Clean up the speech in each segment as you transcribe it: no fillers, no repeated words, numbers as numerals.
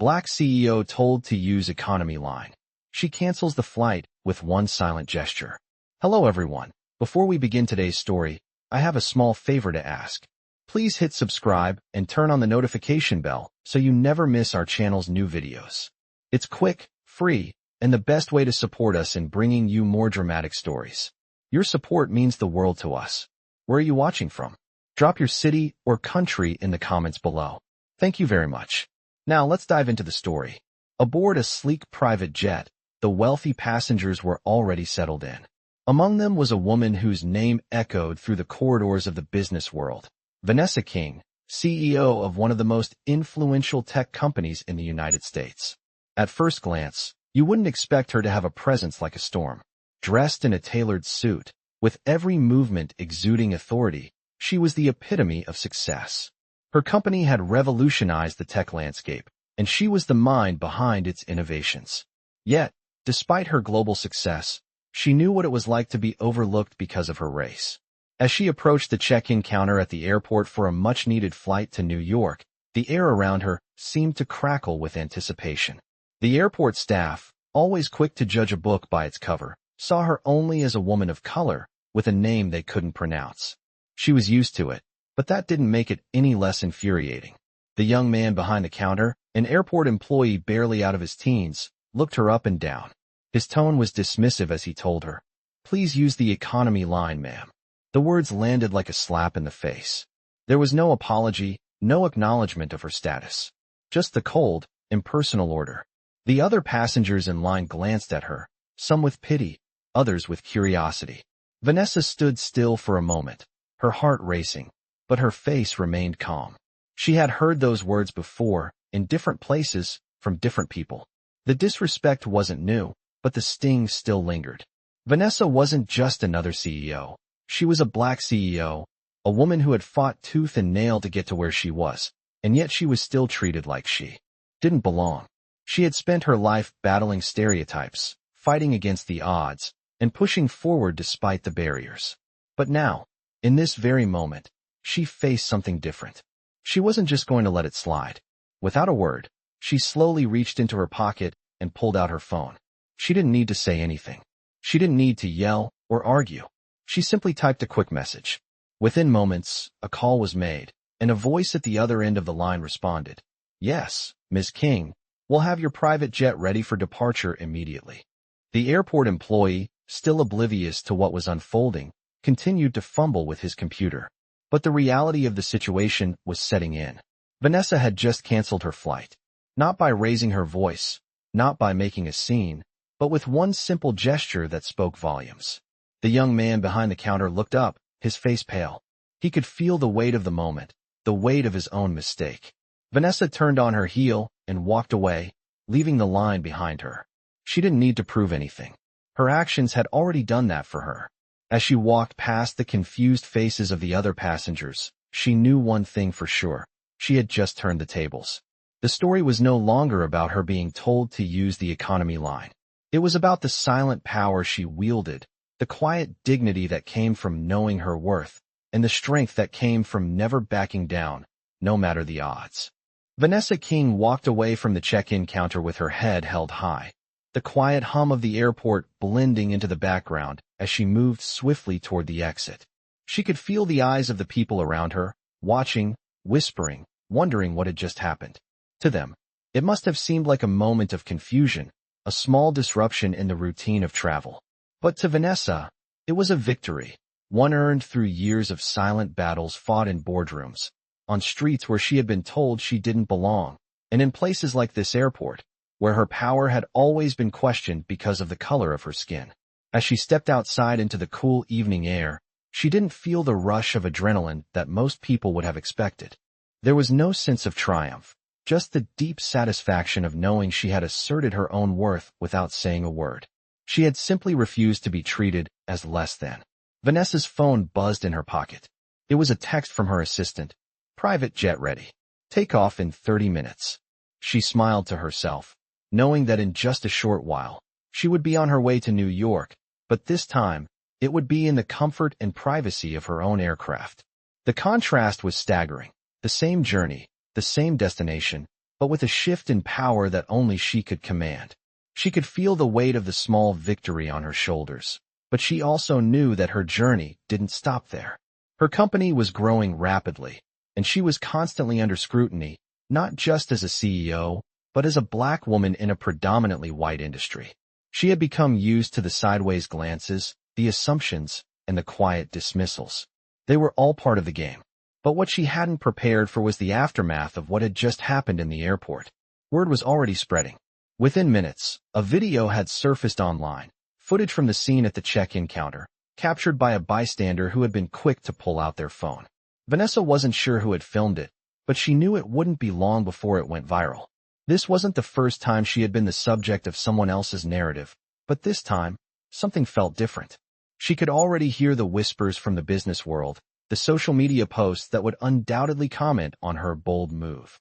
Black CEO told to use economy line. She cancels the flight with one silent gesture. Hello everyone. Before we begin today's story, I have a small favor to ask. Please hit subscribe and turn on the notification bell so you never miss our channel's new videos. It's quick, free, and the best way to support us in bringing you more dramatic stories. Your support means the world to us. Where are you watching from? Drop your city or country in the comments below. Thank you very much. Now let's dive into the story. Aboard a sleek private jet, the wealthy passengers were already settled in. Among them was a woman whose name echoed through the corridors of the business world. Vanessa King, CEO of one of the most influential tech companies in the United States. At first glance, you wouldn't expect her to have a presence like a storm. Dressed in a tailored suit, with every movement exuding authority, she was the epitome of success. Her company had revolutionized the tech landscape, and she was the mind behind its innovations. Yet, despite her global success, she knew what it was like to be overlooked because of her race. As she approached the check-in counter at the airport for a much-needed flight to New York, the air around her seemed to crackle with anticipation. The airport staff, always quick to judge a book by its cover, saw her only as a woman of color with a name they couldn't pronounce. She was used to it, but that didn't make it any less infuriating. The young man behind the counter, an airport employee barely out of his teens, looked her up and down. His tone was dismissive as he told her, "Please use the economy line, ma'am." The words landed like a slap in the face. There was no apology, no acknowledgement of her status. Just the cold, impersonal order. The other passengers in line glanced at her, some with pity, others with curiosity. Vanessa stood still for a moment, her heart racing, but her face remained calm. She had heard those words before, in different places, from different people. The disrespect wasn't new, but the sting still lingered. Vanessa wasn't just another CEO. She was a Black CEO, a woman who had fought tooth and nail to get to where she was, and yet she was still treated like she didn't belong. She had spent her life battling stereotypes, fighting against the odds, and pushing forward despite the barriers. But now, in this very moment, she faced something different. She wasn't just going to let it slide. Without a word, she slowly reached into her pocket and pulled out her phone. She didn't need to say anything. She didn't need to yell or argue. She simply typed a quick message. Within moments, a call was made, and a voice at the other end of the line responded. "Yes, Ms. King, we'll have your private jet ready for departure immediately." The airport employee, still oblivious to what was unfolding, continued to fumble with his computer. But the reality of the situation was setting in. Vanessa had just canceled her flight. Not by raising her voice, not by making a scene, but with one simple gesture that spoke volumes. The young man behind the counter looked up, his face pale. He could feel the weight of the moment, the weight of his own mistake. Vanessa turned on her heel and walked away, leaving the line behind her. She didn't need to prove anything. Her actions had already done that for her. As she walked past the confused faces of the other passengers, she knew one thing for sure. She had just turned the tables. The story was no longer about her being told to use the economy line. It was about the silent power she wielded, the quiet dignity that came from knowing her worth, and the strength that came from never backing down, no matter the odds. Vanessa King walked away from the check-in counter with her head held high, the quiet hum of the airport blending into the background as she moved swiftly toward the exit. She could feel the eyes of the people around her, watching, whispering, wondering what had just happened. To them, it must have seemed like a moment of confusion, a small disruption in the routine of travel. But to Vanessa, it was a victory, one earned through years of silent battles fought in boardrooms, on streets where she had been told she didn't belong, and in places like this airport, where her power had always been questioned because of the color of her skin. As she stepped outside into the cool evening air, she didn't feel the rush of adrenaline that most people would have expected. There was no sense of triumph, just the deep satisfaction of knowing she had asserted her own worth without saying a word. She had simply refused to be treated as less than. Vanessa's phone buzzed in her pocket. It was a text from her assistant. "Private jet ready. Take off in 30 minutes. She smiled to herself, knowing that in just a short while, she would be on her way to New York, but this time, it would be in the comfort and privacy of her own aircraft. The contrast was staggering. The same journey, the same destination, but with a shift in power that only she could command. She could feel the weight of the small victory on her shoulders, but she also knew that her journey didn't stop there. Her company was growing rapidly, and she was constantly under scrutiny, not just as a CEO, but as a black woman in a predominantly white industry. She had become used to the sideways glances, the assumptions, and the quiet dismissals. They were all part of the game. But what she hadn't prepared for was the aftermath of what had just happened in the airport. Word was already spreading. Within minutes, a video had surfaced online, footage from the scene at the check-in counter, captured by a bystander who had been quick to pull out their phone. Vanessa wasn't sure who had filmed it, but she knew it wouldn't be long before it went viral. This wasn't the first time she had been the subject of someone else's narrative, but this time, something felt different. She could already hear the whispers from the business world, the social media posts that would undoubtedly comment on her bold move.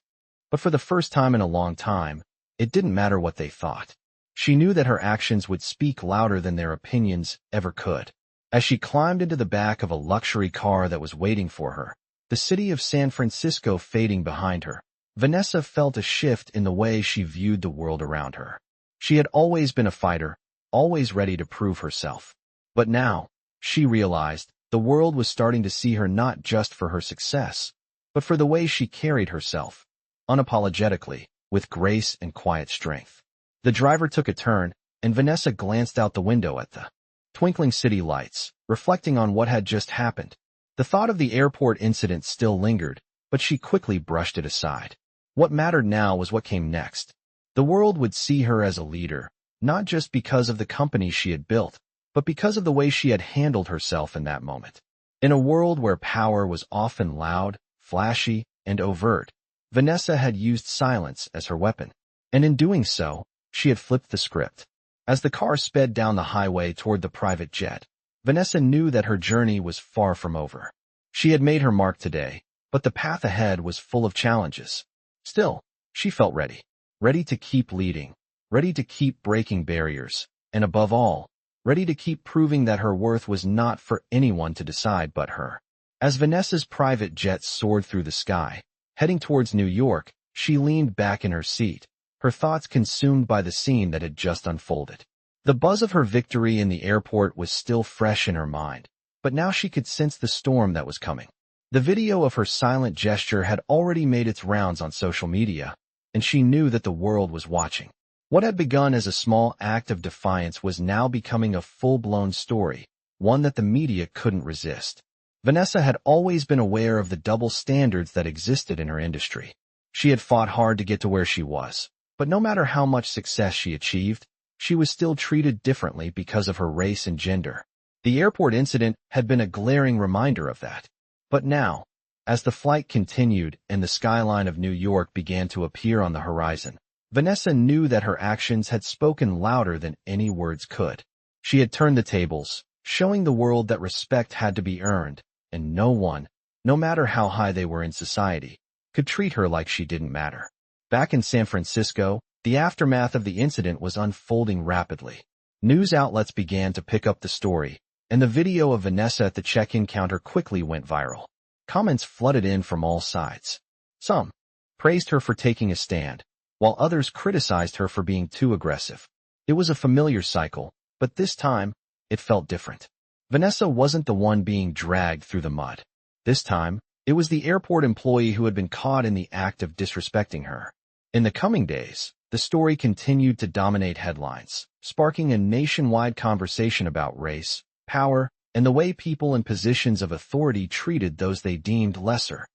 But for the first time in a long time, it didn't matter what they thought. She knew that her actions would speak louder than their opinions ever could. As she climbed into the back of a luxury car that was waiting for her, the city of San Francisco fading behind her, Vanessa felt a shift in the way she viewed the world around her. She had always been a fighter, always ready to prove herself. But now, she realized, the world was starting to see her not just for her success, but for the way she carried herself, unapologetically, with grace and quiet strength. The driver took a turn, and Vanessa glanced out the window at the twinkling city lights, reflecting on what had just happened. The thought of the airport incident still lingered, but she quickly brushed it aside. What mattered now was what came next. The world would see her as a leader, not just because of the company she had built, but because of the way she had handled herself in that moment. In a world where power was often loud, flashy, and overt, Vanessa had used silence as her weapon. And in doing so, she had flipped the script. As the car sped down the highway toward the private jet, Vanessa knew that her journey was far from over. She had made her mark today, but the path ahead was full of challenges. Still, she felt ready. Ready to keep leading, ready to keep breaking barriers, and above all, ready to keep proving that her worth was not for anyone to decide but her. As Vanessa's private jet soared through the sky, heading towards New York, she leaned back in her seat, her thoughts consumed by the scene that had just unfolded. The buzz of her victory in the airport was still fresh in her mind, but now she could sense the storm that was coming. The video of her silent gesture had already made its rounds on social media, and she knew that the world was watching. What had begun as a small act of defiance was now becoming a full-blown story, one that the media couldn't resist. Vanessa had always been aware of the double standards that existed in her industry. She had fought hard to get to where she was, but no matter how much success she achieved, she was still treated differently because of her race and gender. The airport incident had been a glaring reminder of that. But now, as the flight continued and the skyline of New York began to appear on the horizon, Vanessa knew that her actions had spoken louder than any words could. She had turned the tables, showing the world that respect had to be earned, and no one, no matter how high they were in society, could treat her like she didn't matter. Back in San Francisco, the aftermath of the incident was unfolding rapidly. News outlets began to pick up the story, and the video of Vanessa at the check-in counter quickly went viral. Comments flooded in from all sides. Some praised her for taking a stand, while others criticized her for being too aggressive. It was a familiar cycle, but this time, it felt different. Vanessa wasn't the one being dragged through the mud. This time, it was the airport employee who had been caught in the act of disrespecting her. In the coming days, the story continued to dominate headlines, sparking a nationwide conversation about race, power, and the way people in positions of authority treated those they deemed lesser.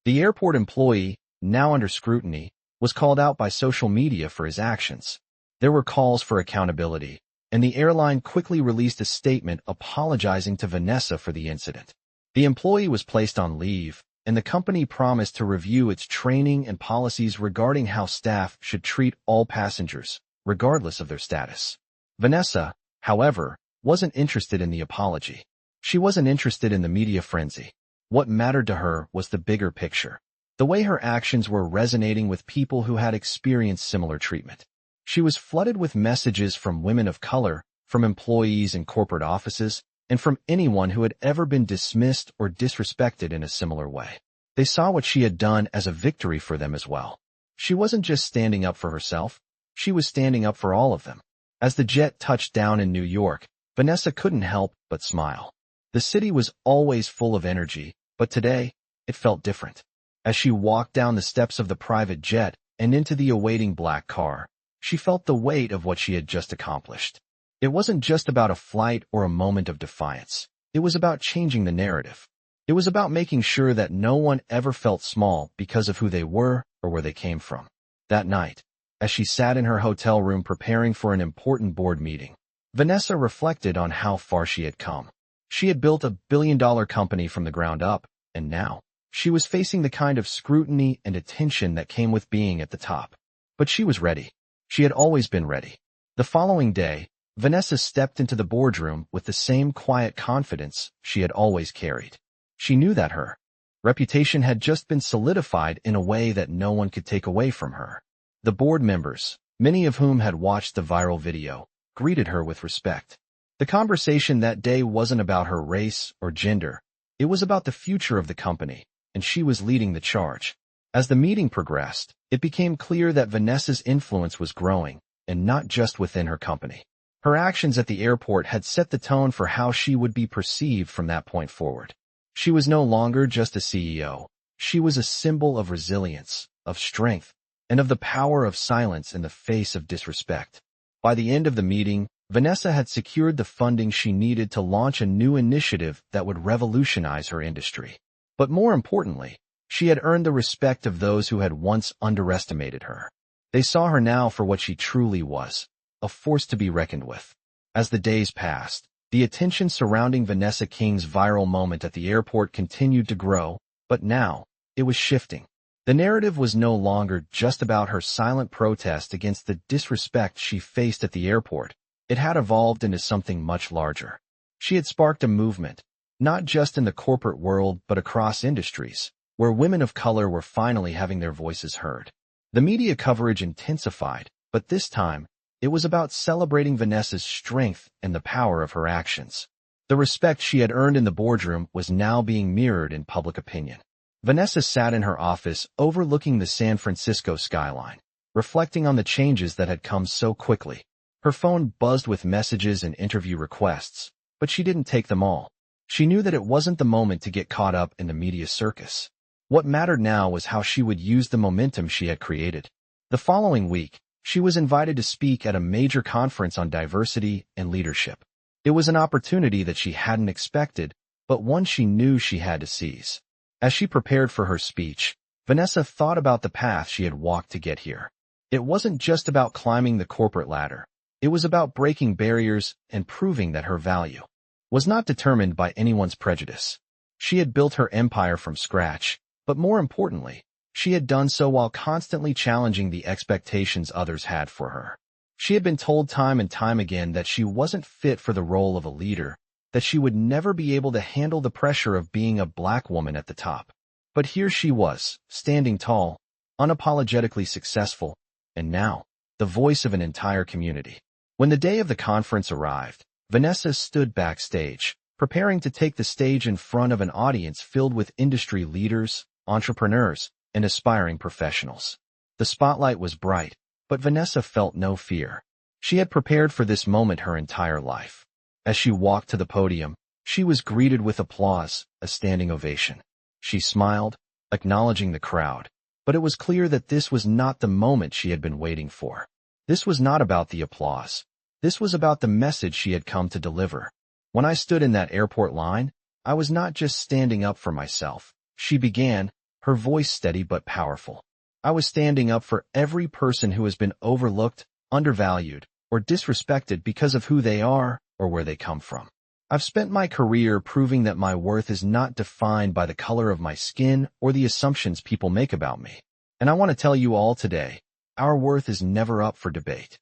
The airport employee, now under scrutiny, was called out by social media for his actions. There were calls for accountability, and the airline quickly released a statement apologizing to Vanessa for the incident. The employee was placed on leave, and the company promised to review its training and policies regarding how staff should treat all passengers, regardless of their status. Vanessa, however, wasn't interested in the apology. She wasn't interested in the media frenzy. What mattered to her was the bigger picture, the way her actions were resonating with people who had experienced similar treatment. She was flooded with messages from women of color, from employees in corporate offices, and from anyone who had ever been dismissed or disrespected in a similar way. They saw what she had done as a victory for them as well. She wasn't just standing up for herself, she was standing up for all of them. As the jet touched down in New York, Vanessa couldn't help but smile. The city was always full of energy, but today, it felt different. As she walked down the steps of the private jet and into the awaiting black car, she felt the weight of what she had just accomplished. It wasn't just about a flight or a moment of defiance. It was about changing the narrative. It was about making sure that no one ever felt small because of who they were or where they came from. That night, as she sat in her hotel room preparing for an important board meeting, Vanessa reflected on how far she had come. She had built a billion-dollar company from the ground up, and now, she was facing the kind of scrutiny and attention that came with being at the top. But she was ready. She had always been ready. The following day, Vanessa stepped into the boardroom with the same quiet confidence she had always carried. She knew that her reputation had just been solidified in a way that no one could take away from her. The board members, many of whom had watched the viral video, greeted her with respect. The conversation that day wasn't about her race or gender. It was about the future of the company, and she was leading the charge. As the meeting progressed, it became clear that Vanessa's influence was growing, and not just within her company. Her actions at the airport had set the tone for how she would be perceived from that point forward. She was no longer just a CEO. She was a symbol of resilience, of strength, and of the power of silence in the face of disrespect. By the end of the meeting, Vanessa had secured the funding she needed to launch a new initiative that would revolutionize her industry. But more importantly, she had earned the respect of those who had once underestimated her. They saw her now for what she truly was, a force to be reckoned with. As the days passed, the attention surrounding Vanessa King's viral moment at the airport continued to grow, but now, it was shifting. The narrative was no longer just about her silent protest against the disrespect she faced at the airport. It had evolved into something much larger. She had sparked a movement, not just in the corporate world but across industries, where women of color were finally having their voices heard. The media coverage intensified, but this time, it was about celebrating Vanessa's strength and the power of her actions. The respect she had earned in the boardroom was now being mirrored in public opinion. Vanessa sat in her office overlooking the San Francisco skyline, reflecting on the changes that had come so quickly. Her phone buzzed with messages and interview requests, but she didn't take them all. She knew that it wasn't the moment to get caught up in the media circus. What mattered now was how she would use the momentum she had created. The following week, she was invited to speak at a major conference on diversity and leadership. It was an opportunity that she hadn't expected, but one she knew she had to seize. As she prepared for her speech, Vanessa thought about the path she had walked to get here. It wasn't just about climbing the corporate ladder. It was about breaking barriers and proving that her value was not determined by anyone's prejudice. She had built her empire from scratch, but more importantly, she had done so while constantly challenging the expectations others had for her. She had been told time and time again that she wasn't fit for the role of a leader, that she would never be able to handle the pressure of being a black woman at the top. But here she was, standing tall, unapologetically successful, and now, the voice of an entire community. When the day of the conference arrived, Vanessa stood backstage, preparing to take the stage in front of an audience filled with industry leaders, entrepreneurs, and aspiring professionals. The spotlight was bright, but Vanessa felt no fear. She had prepared for this moment her entire life. As she walked to the podium, she was greeted with applause, a standing ovation. She smiled, acknowledging the crowd, but it was clear that this was not the moment she had been waiting for. This was not about the applause. This was about the message she had come to deliver. When I stood in that airport line, I was not just standing up for myself. She began, her voice steady but powerful. I was standing up for every person who has been overlooked, undervalued, or disrespected because of who they are or where they come from. I've spent my career proving that my worth is not defined by the color of my skin or the assumptions people make about me. And I want to tell you all today, our worth is never up for debate.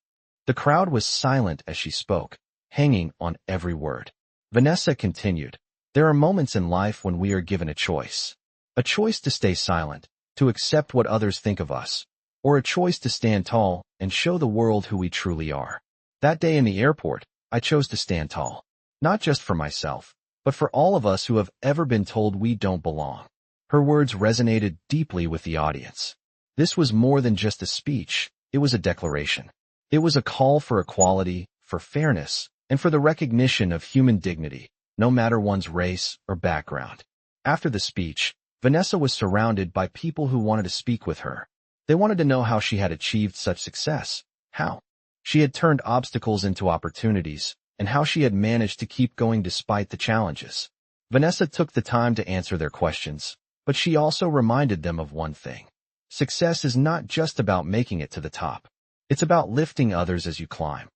The crowd was silent as she spoke, hanging on every word. Vanessa continued, there are moments in life when we are given a choice. A choice to stay silent, to accept what others think of us, or a choice to stand tall and show the world who we truly are. That day in the airport, I chose to stand tall. Not just for myself, but for all of us who have ever been told we don't belong. Her words resonated deeply with the audience. This was more than just a speech, it was a declaration. It was a call for equality, for fairness, and for the recognition of human dignity, no matter one's race or background. After the speech, Vanessa was surrounded by people who wanted to speak with her. They wanted to know how she had achieved such success, how she had turned obstacles into opportunities, and how she had managed to keep going despite the challenges. Vanessa took the time to answer their questions, but she also reminded them of one thing. Success is not just about making it to the top. It's about lifting others as you climb.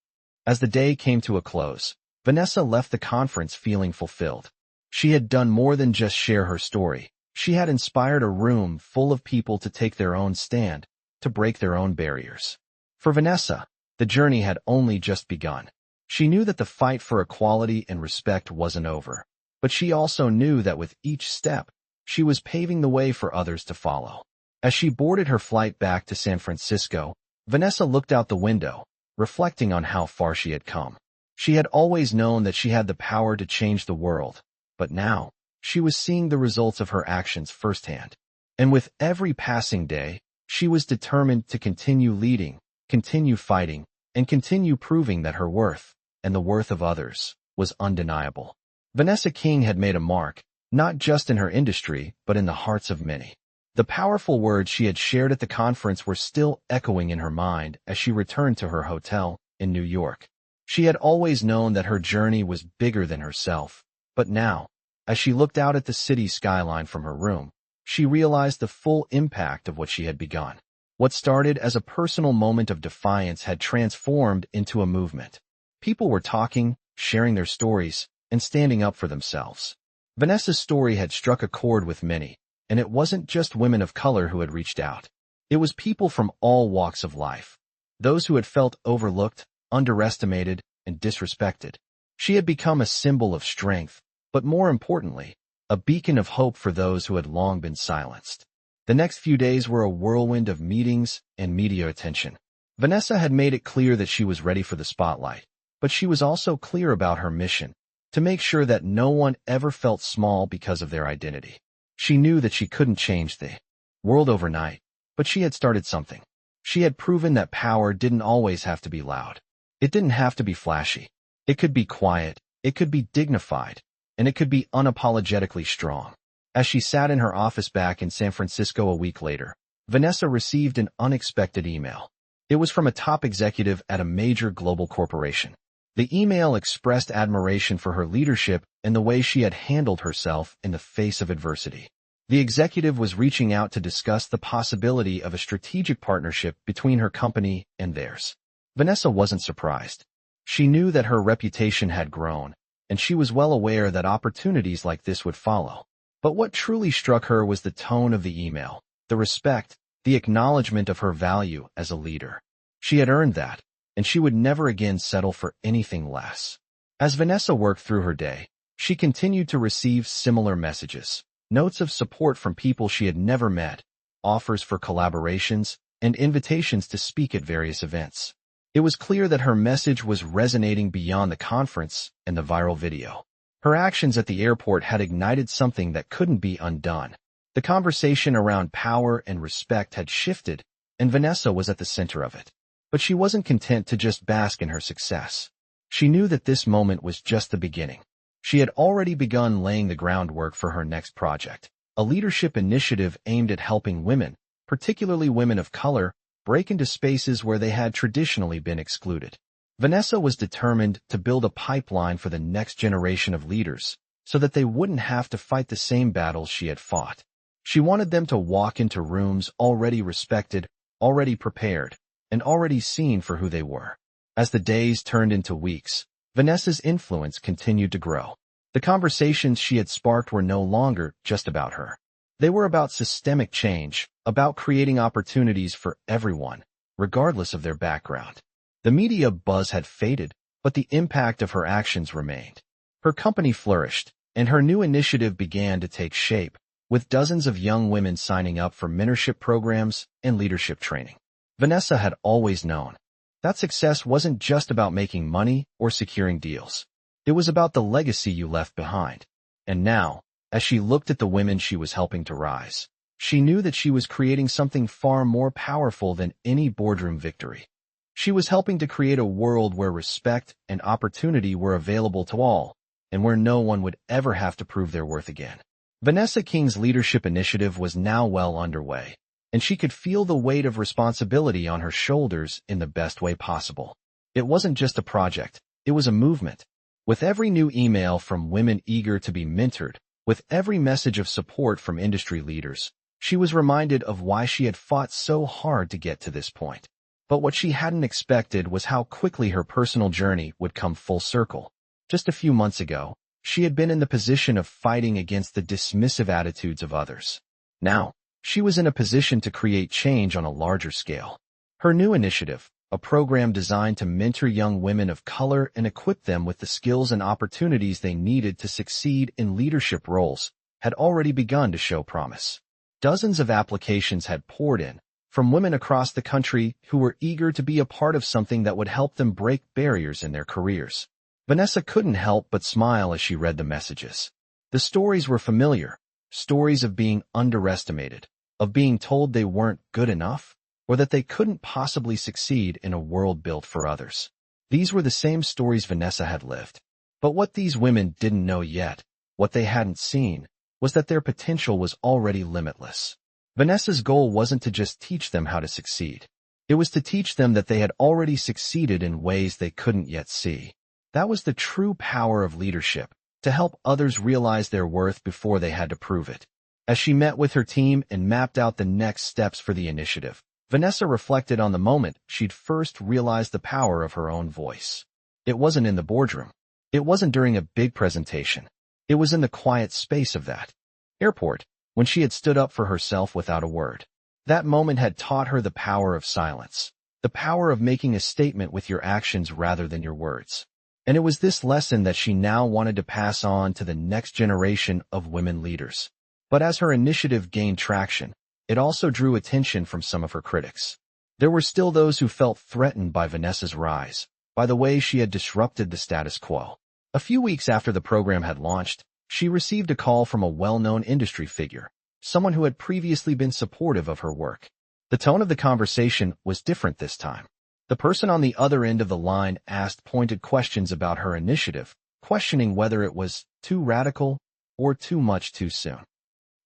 As the day came to a close, Vanessa left the conference feeling fulfilled. She had done more than just share her story. She had inspired a room full of people to take their own stand, to break their own barriers. For Vanessa, the journey had only just begun. She knew that the fight for equality and respect wasn't over, but she also knew that with each step, she was paving the way for others to follow. As she boarded her flight back to San Francisco, Vanessa looked out the window, reflecting on how far she had come. She had always known that she had the power to change the world, but now, she was seeing the results of her actions firsthand. And with every passing day, she was determined to continue leading, continue fighting, and continue proving that her worth, and the worth of others, was undeniable. Vanessa King had made a mark, not just in her industry, but in the hearts of many. The powerful words she had shared at the conference were still echoing in her mind as she returned to her hotel in New York. She had always known that her journey was bigger than herself, but now, as she looked out at the city skyline from her room, she realized the full impact of what she had begun. What started as a personal moment of defiance had transformed into a movement. People were talking, sharing their stories, and standing up for themselves. Vanessa's story had struck a chord with many, and it wasn't just women of color who had reached out. It was people from all walks of life. Those who had felt overlooked, underestimated, and disrespected. She had become a symbol of strength, but more importantly, a beacon of hope for those who had long been silenced. The next few days were a whirlwind of meetings and media attention. Vanessa had made it clear that she was ready for the spotlight, but she was also clear about her mission, to make sure that no one ever felt small because of their identity. She knew that she couldn't change the world overnight, but she had started something. She had proven that power didn't always have to be loud. It didn't have to be flashy. It could be quiet, it could be dignified, and it could be unapologetically strong. As she sat in her office back in San Francisco a week later, Vanessa received an unexpected email. It was from a top executive at a major global corporation. The email expressed admiration for her leadership and the way she had handled herself in the face of adversity. The executive was reaching out to discuss the possibility of a strategic partnership between her company and theirs. Vanessa wasn't surprised. She knew that her reputation had grown, and she was well aware that opportunities like this would follow. But what truly struck her was the tone of the email, the respect, the acknowledgement of her value as a leader. She had earned that, and she would never again settle for anything less. As Vanessa worked through her day, she continued to receive similar messages, notes of support from people she had never met, offers for collaborations, and invitations to speak at various events. It was clear that her message was resonating beyond the conference and the viral video. Her actions at the airport had ignited something that couldn't be undone. The conversation around power and respect had shifted, and Vanessa was at the center of it. But she wasn't content to just bask in her success. She knew that this moment was just the beginning. She had already begun laying the groundwork for her next project, a leadership initiative aimed at helping women, particularly women of color, break into spaces where they had traditionally been excluded. Vanessa was determined to build a pipeline for the next generation of leaders, so that they wouldn't have to fight the same battles she had fought. She wanted them to walk into rooms already respected, already prepared, and already seen for who they were. As the days turned into weeks, Vanessa's influence continued to grow. The conversations she had sparked were no longer just about her. They were about systemic change, about creating opportunities for everyone, regardless of their background. The media buzz had faded, but the impact of her actions remained. Her company flourished, and her new initiative began to take shape, with dozens of young women signing up for mentorship programs and leadership training. Vanessa had always known that success wasn't just about making money or securing deals. It was about the legacy you left behind. And now, as she looked at the women she was helping to rise, She knew that she was creating something far more powerful than any boardroom victory. She was helping to create a world where respect and opportunity were available to all, and where no one would ever have to prove their worth again. Vanessa King's leadership initiative was now well underway, and she could feel the weight of responsibility on her shoulders in the best way possible. It wasn't just a project, it was a movement. With every new email from women eager to be mentored, with every message of support from industry leaders, she was reminded of why she had fought so hard to get to this point. But what she hadn't expected was how quickly her personal journey would come full circle. Just a few months ago, she had been in the position of fighting against the dismissive attitudes of others. Now, she was in a position to create change on a larger scale. Her new initiative, a program designed to mentor young women of color and equip them with the skills and opportunities they needed to succeed in leadership roles, had already begun to show promise. Dozens of applications had poured in, from women across the country who were eager to be a part of something that would help them break barriers in their careers. Vanessa couldn't help but smile as she read the messages. The stories were familiar, stories of being underestimated, of being told they weren't good enough, or that they couldn't possibly succeed in a world built for others. These were the same stories Vanessa had lived. But what these women didn't know yet, what they hadn't seen, was that their potential was already limitless. Vanessa's goal wasn't to just teach them how to succeed. It was to teach them that they had already succeeded in ways they couldn't yet see. That was the true power of leadership, to help others realize their worth before they had to prove it. As she met with her team and mapped out the next steps for the initiative, Vanessa reflected on the moment she'd first realized the power of her own voice. It wasn't in the boardroom. It wasn't during a big presentation. It was in the quiet space of that airport, when she had stood up for herself without a word. That moment had taught her the power of silence, the power of making a statement with your actions rather than your words. And it was this lesson that she now wanted to pass on to the next generation of women leaders. But as her initiative gained traction, it also drew attention from some of her critics. There were still those who felt threatened by Vanessa's rise, by the way she had disrupted the status quo. A few weeks after the program had launched, she received a call from a well-known industry figure, someone who had previously been supportive of her work. The tone of the conversation was different this time. The person on the other end of the line asked pointed questions about her initiative, questioning whether it was too radical or too much too soon.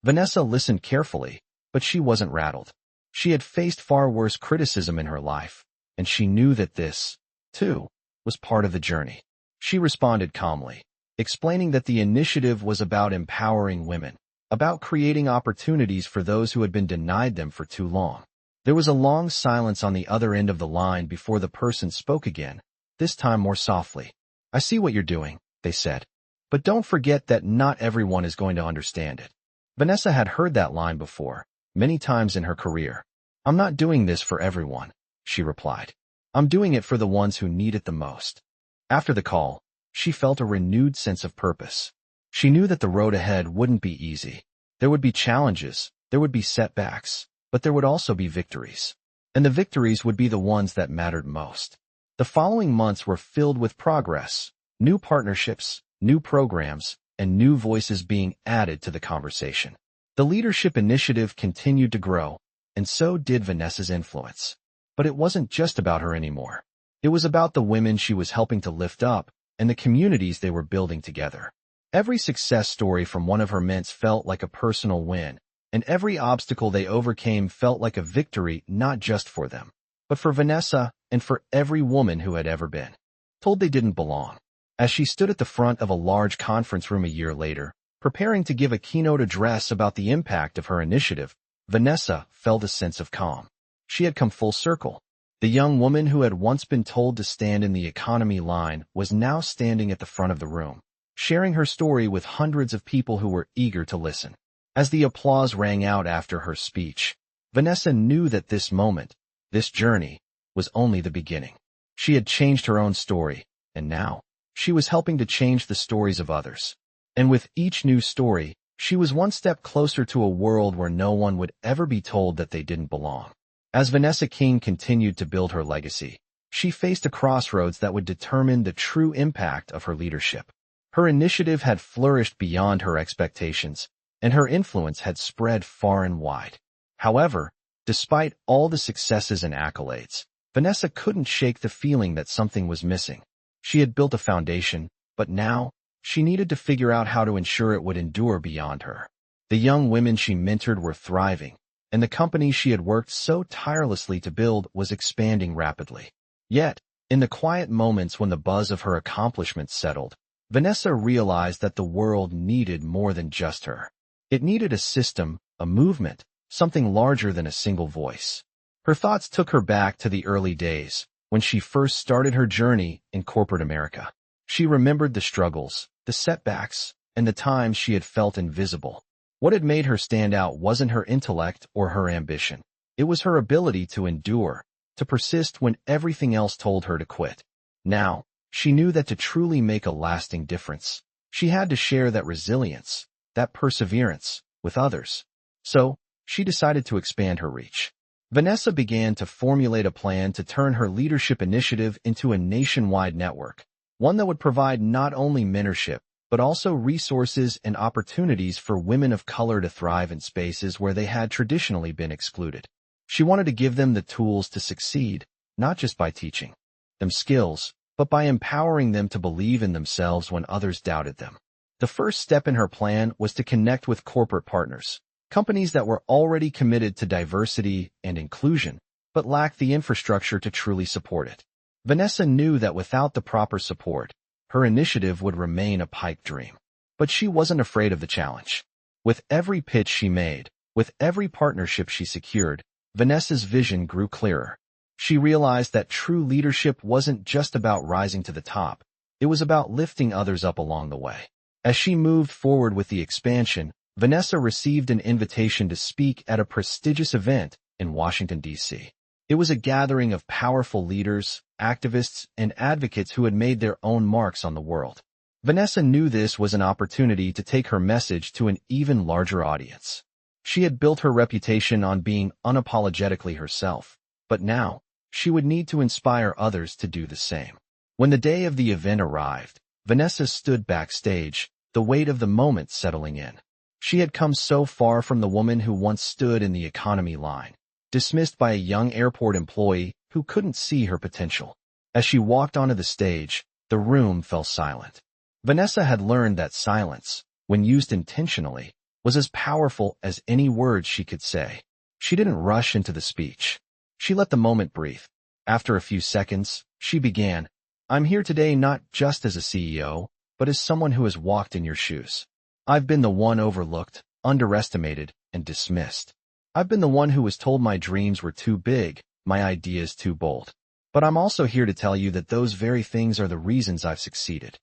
Vanessa listened carefully, but she wasn't rattled. She had faced far worse criticism in her life, and she knew that this, too, was part of the journey. She responded calmly, explaining that the initiative was about empowering women, about creating opportunities for those who had been denied them for too long. There was a long silence on the other end of the line before the person spoke again, this time more softly. "I see what you're doing," they said. "But don't forget that not everyone is going to understand it." Vanessa had heard that line before, many times in her career. "I'm not doing this for everyone," she replied. "I'm doing it for the ones who need it the most." After the call, she felt a renewed sense of purpose. She knew that the road ahead wouldn't be easy. There would be challenges, there would be setbacks, but there would also be victories. And the victories would be the ones that mattered most. The following months were filled with progress, new partnerships, new programs, and new voices being added to the conversation. The leadership initiative continued to grow, and so did Vanessa's influence. But it wasn't just about her anymore. It was about the women she was helping to lift up and the communities they were building together. Every success story from one of her men's felt like a personal win, and every obstacle they overcame felt like a victory not just for them, but for Vanessa and for every woman who had ever been told they didn't belong. As she stood at the front of a large conference room a year later, preparing to give a keynote address about the impact of her initiative, Vanessa felt a sense of calm. She had come full circle. The young woman who had once been told to stand in the economy line was now standing at the front of the room, sharing her story with hundreds of people who were eager to listen. As the applause rang out after her speech, Vanessa knew that this moment, this journey, was only the beginning. She had changed her own story, and now, she was helping to change the stories of others. And with each new story, she was one step closer to a world where no one would ever be told that they didn't belong. As Vanessa King continued to build her legacy, she faced a crossroads that would determine the true impact of her leadership. Her initiative had flourished beyond her expectations, and her influence had spread far and wide. However, despite all the successes and accolades, Vanessa couldn't shake the feeling that something was missing. She had built a foundation, but now, she needed to figure out how to ensure it would endure beyond her. The young women she mentored were thriving, and the company she had worked so tirelessly to build was expanding rapidly. Yet, in the quiet moments when the buzz of her accomplishments settled, Vanessa realized that the world needed more than just her. It needed a system, a movement, something larger than a single voice. Her thoughts took her back to the early days, when she first started her journey in corporate America. She remembered the struggles, the setbacks, and the times she had felt invisible. What had made her stand out wasn't her intellect or her ambition. It was her ability to endure, to persist when everything else told her to quit. Now, she knew that to truly make a lasting difference, she had to share that resilience, that perseverance, with others. So, she decided to expand her reach. Vanessa began to formulate a plan to turn her leadership initiative into a nationwide network, one that would provide not only mentorship, but also resources and opportunities for women of color to thrive in spaces where they had traditionally been excluded. She wanted to give them the tools to succeed, not just by teaching them skills, but by empowering them to believe in themselves when others doubted them. The first step in her plan was to connect with corporate partners, companies that were already committed to diversity and inclusion, but lacked the infrastructure to truly support it. Vanessa knew that without the proper support, her initiative would remain a pipe dream. But she wasn't afraid of the challenge. With every pitch she made, with every partnership she secured, Vanessa's vision grew clearer. She realized that true leadership wasn't just about rising to the top, it was about lifting others up along the way. As she moved forward with the expansion, Vanessa received an invitation to speak at a prestigious event in Washington, D.C. It was a gathering of powerful leaders, activists, and advocates who had made their own marks on the world. Vanessa knew this was an opportunity to take her message to an even larger audience. She had built her reputation on being unapologetically herself, but now, she would need to inspire others to do the same. When the day of the event arrived, Vanessa stood backstage, the weight of the moment settling in. She had come so far from the woman who once stood in the economy line, dismissed by a young airport employee who couldn't see her potential. As she walked onto the stage, the room fell silent. Vanessa had learned that silence, when used intentionally, was as powerful as any words she could say. She didn't rush into the speech. She let the moment breathe. After a few seconds, she began, "I'm here today not just as a CEO, but as someone who has walked in your shoes. I've been the one overlooked, underestimated, and dismissed. I've been the one who was told my dreams were too big, my ideas too bold. But I'm also here to tell you that those very things are the reasons I've succeeded."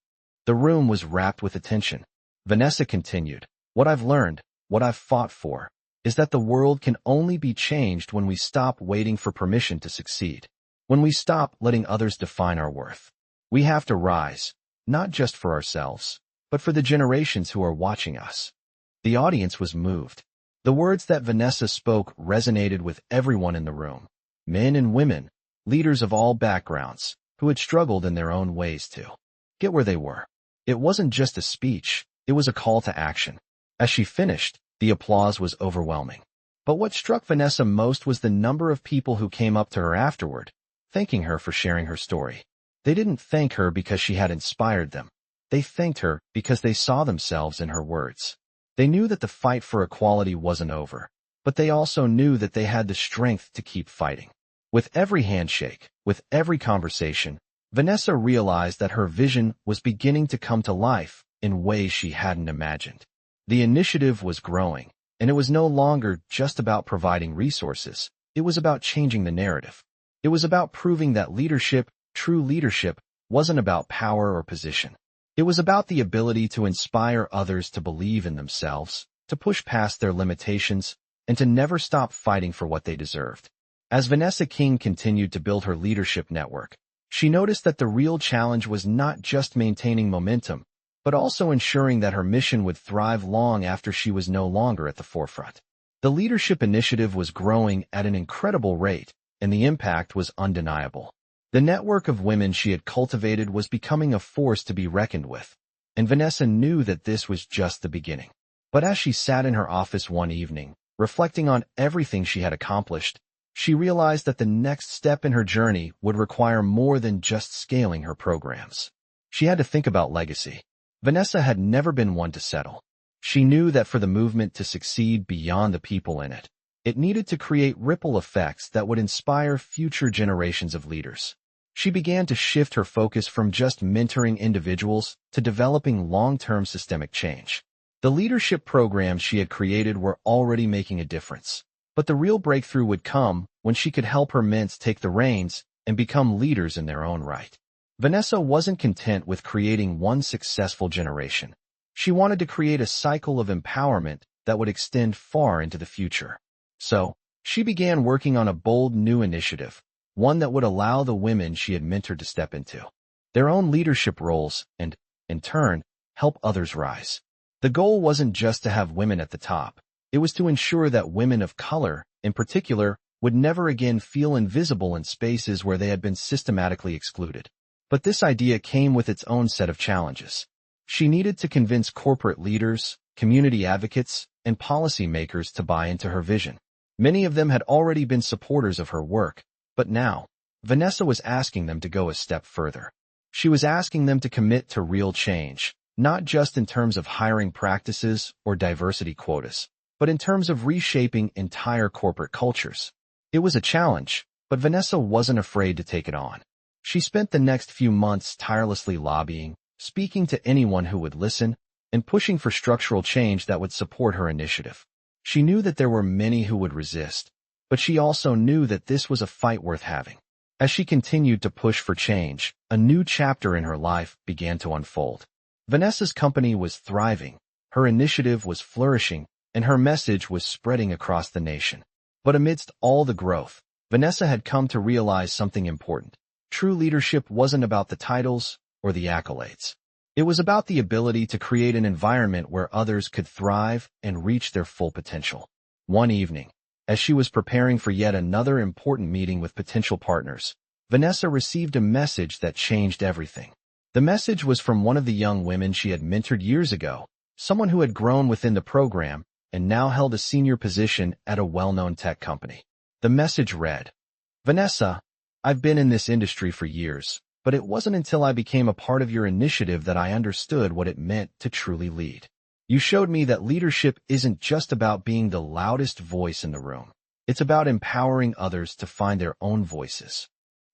The room was wrapped with attention. Vanessa continued, "What I've learned, what I've fought for, is that the world can only be changed when we stop waiting for permission to succeed. When we stop letting others define our worth. We have to rise, not just for ourselves, but for the generations who are watching us." The audience was moved. The words that Vanessa spoke resonated with everyone in the room, men and women, leaders of all backgrounds, who had struggled in their own ways to get where they were. It wasn't just a speech, it was a call to action. As she finished, the applause was overwhelming. But what struck Vanessa most was the number of people who came up to her afterward, thanking her for sharing her story. They didn't thank her because she had inspired them. They thanked her because they saw themselves in her words. They knew that the fight for equality wasn't over, but they also knew that they had the strength to keep fighting. With every handshake, with every conversation, Vanessa realized that her vision was beginning to come to life in ways she hadn't imagined. The initiative was growing, and it was no longer just about providing resources. It was about changing the narrative. It was about proving that leadership, true leadership, wasn't about power or position. It was about the ability to inspire others to believe in themselves, to push past their limitations, and to never stop fighting for what they deserved. As Vanessa King continued to build her leadership network, she noticed that the real challenge was not just maintaining momentum, but also ensuring that her mission would thrive long after she was no longer at the forefront. The leadership initiative was growing at an incredible rate, and the impact was undeniable. The network of women she had cultivated was becoming a force to be reckoned with, and Vanessa knew that this was just the beginning. But as she sat in her office one evening, reflecting on everything she had accomplished, she realized that the next step in her journey would require more than just scaling her programs. She had to think about legacy. Vanessa had never been one to settle. She knew that for the movement to succeed beyond the people in it, it needed to create ripple effects that would inspire future generations of leaders. She began to shift her focus from just mentoring individuals to developing long-term systemic change. The leadership programs she had created were already making a difference. But the real breakthrough would come when she could help her mentor take the reins and become leaders in their own right. Vanessa wasn't content with creating one successful generation. She wanted to create a cycle of empowerment that would extend far into the future. So, she began working on a bold new initiative, one that would allow the women she had mentored to step into their own leadership roles and, in turn, help others rise. The goal wasn't just to have women at the top. It was to ensure that women of color, in particular, would never again feel invisible in spaces where they had been systematically excluded. But this idea came with its own set of challenges. She needed to convince corporate leaders, community advocates, and policymakers to buy into her vision. Many of them had already been supporters of her work, but now, Vanessa was asking them to go a step further. She was asking them to commit to real change, not just in terms of hiring practices or diversity quotas, but in terms of reshaping entire corporate cultures. It was a challenge, but Vanessa wasn't afraid to take it on. She spent the next few months tirelessly lobbying, speaking to anyone who would listen, and pushing for structural change that would support her initiative. She knew that there were many who would resist, but she also knew that this was a fight worth having. As she continued to push for change, a new chapter in her life began to unfold. Vanessa's company was thriving, her initiative was flourishing, and her message was spreading across the nation. But amidst all the growth, Vanessa had come to realize something important. True leadership wasn't about the titles or the accolades. It was about the ability to create an environment where others could thrive and reach their full potential. One evening, as she was preparing for yet another important meeting with potential partners, Vanessa received a message that changed everything. The message was from one of the young women she had mentored years ago, someone who had grown within the program and now held a senior position at a well-known tech company. The message read, "Vanessa, I've been in this industry for years, but it wasn't until I became a part of your initiative that I understood what it meant to truly lead. You showed me that leadership isn't just about being the loudest voice in the room. It's about empowering others to find their own voices."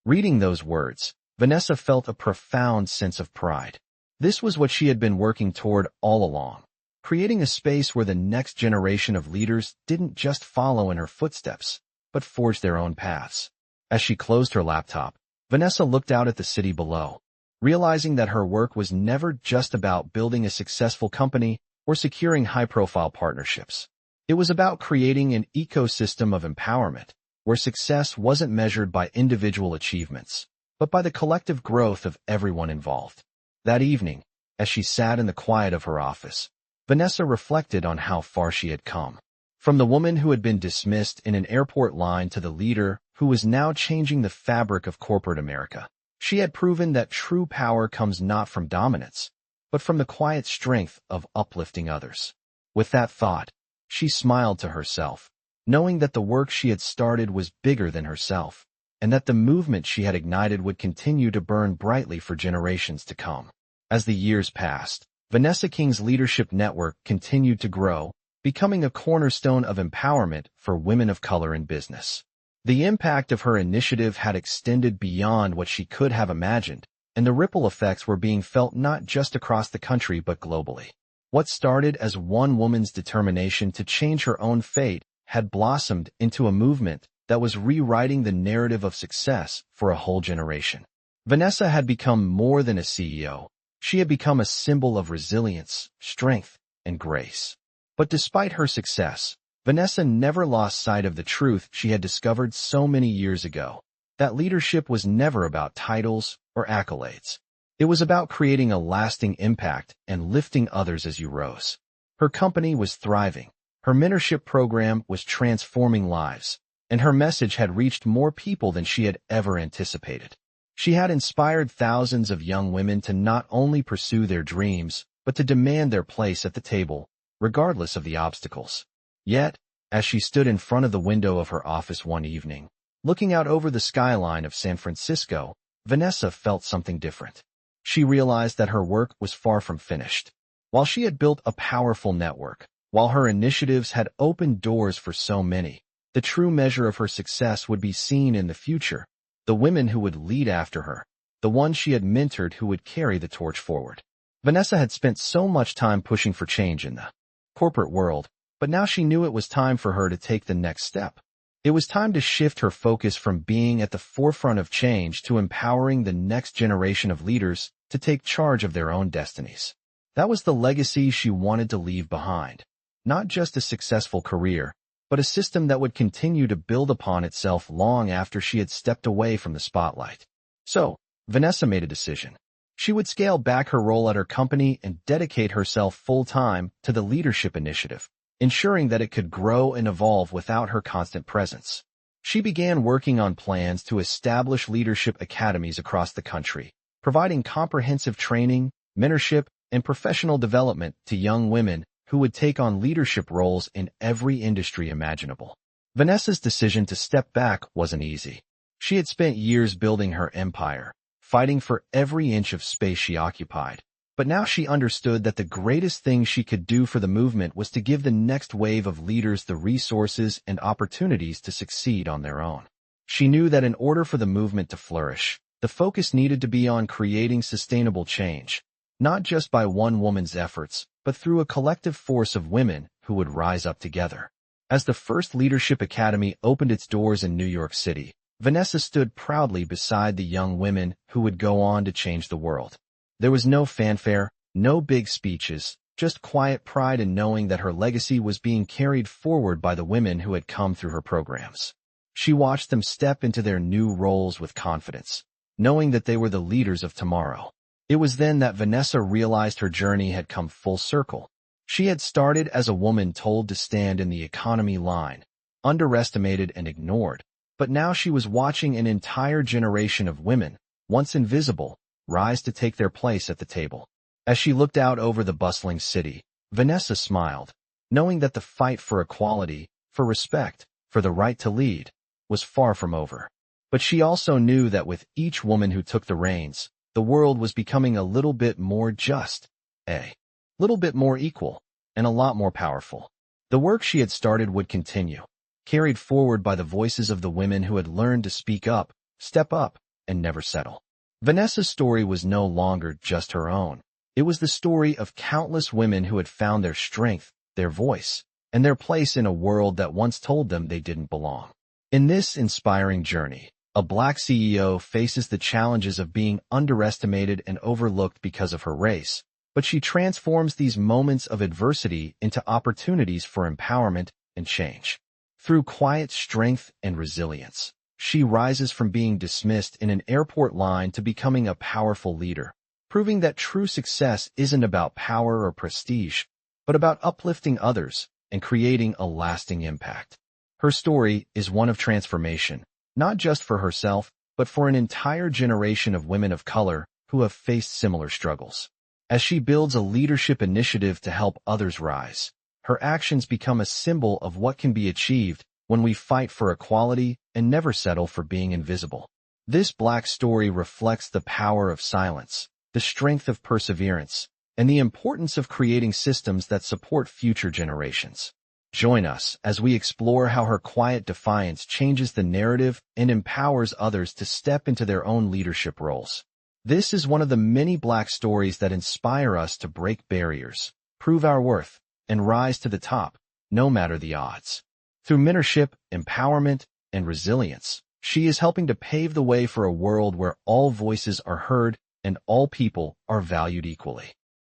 Reading those words, Vanessa felt a profound sense of pride. This was what she had been working toward all along, creating a space where the next generation of leaders didn't just follow in her footsteps, but forge their own paths. As she closed her laptop, Vanessa looked out at the city below, realizing that her work was never just about building a successful company or securing high-profile partnerships. It was about creating an ecosystem of empowerment, where success wasn't measured by individual achievements, but by the collective growth of everyone involved. That evening, as she sat in the quiet of her office, Vanessa reflected on how far she had come. From the woman who had been dismissed in an airport line to the leader who was now changing the fabric of corporate America, she had proven that true power comes not from dominance, but from the quiet strength of uplifting others. With that thought, she smiled to herself, knowing that the work she had started was bigger than herself, and that the movement she had ignited would continue to burn brightly for generations to come. As the years passed, Vanessa King's leadership network continued to grow, becoming a cornerstone of empowerment for women of color in business. The impact of her initiative had extended beyond what she could have imagined, and the ripple effects were being felt not just across the country but globally. What started as one woman's determination to change her own fate had blossomed into a movement that was rewriting the narrative of success for a whole generation. Vanessa had become more than a CEO. She had become a symbol of resilience, strength, and grace. But despite her success, Vanessa never lost sight of the truth she had discovered so many years ago, that leadership was never about titles or accolades. It was about creating a lasting impact and lifting others as you rose. Her company was thriving, her mentorship program was transforming lives, and her message had reached more people than she had ever anticipated. She had inspired thousands of young women to not only pursue their dreams, but to demand their place at the table, regardless of the obstacles. Yet, as she stood in front of the window of her office one evening, looking out over the skyline of San Francisco, Vanessa felt something different. She realized that her work was far from finished. While she had built a powerful network, while her initiatives had opened doors for so many, the true measure of her success would be seen in the future. The women who would lead after her, the ones she had mentored who would carry the torch forward. Vanessa had spent so much time pushing for change in the corporate world, but now she knew it was time for her to take the next step. It was time to shift her focus from being at the forefront of change to empowering the next generation of leaders to take charge of their own destinies. That was the legacy she wanted to leave behind. Not just a successful career, but a system that would continue to build upon itself long after she had stepped away from the spotlight. So, Vanessa made a decision. She would scale back her role at her company and dedicate herself full-time to the leadership initiative, ensuring that it could grow and evolve without her constant presence. She began working on plans to establish leadership academies across the country, providing comprehensive training, mentorship, and professional development to young women who would take on leadership roles in every industry imaginable. Vanessa's decision to step back wasn't easy. She had spent years building her empire, fighting for every inch of space she occupied. But now she understood that the greatest thing she could do for the movement was to give the next wave of leaders the resources and opportunities to succeed on their own. She knew that in order for the movement to flourish, the focus needed to be on creating sustainable change, not just by one woman's efforts, but through a collective force of women who would rise up together. As the first Leadership Academy opened its doors in New York City, Vanessa stood proudly beside the young women who would go on to change the world. There was no fanfare, no big speeches, just quiet pride in knowing that her legacy was being carried forward by the women who had come through her programs. She watched them step into their new roles with confidence, knowing that they were the leaders of tomorrow. It was then that Vanessa realized her journey had come full circle. She had started as a woman told to stand in the economy line, underestimated and ignored, but now she was watching an entire generation of women, once invisible, rise to take their place at the table. As she looked out over the bustling city, Vanessa smiled, knowing that the fight for equality, for respect, for the right to lead, was far from over. But she also knew that with each woman who took the reins, the world was becoming a little bit more just, a little bit more equal, and a lot more powerful. The work she had started would continue, carried forward by the voices of the women who had learned to speak up, step up, and never settle. Vanessa's story was no longer just her own. It was the story of countless women who had found their strength, their voice, and their place in a world that once told them they didn't belong. In this inspiring journey, a Black CEO faces the challenges of being underestimated and overlooked because of her race, but she transforms these moments of adversity into opportunities for empowerment and change. Through quiet strength and resilience, she rises from being dismissed in an airport line to becoming a powerful leader, proving that true success isn't about power or prestige, but about uplifting others and creating a lasting impact. Her story is one of transformation, not just for herself, but for an entire generation of women of color who have faced similar struggles. As she builds a leadership initiative to help others rise, her actions become a symbol of what can be achieved when we fight for equality and never settle for being invisible. This Black story reflects the power of silence, the strength of perseverance, and the importance of creating systems that support future generations. Join us as we explore how her quiet defiance changes the narrative and empowers others to step into their own leadership roles. This is one of the many Black stories that inspire us to break barriers, prove our worth, and rise to the top, no matter the odds. Through mentorship, empowerment, and resilience, she is helping to pave the way for a world where all voices are heard and all people are valued equally.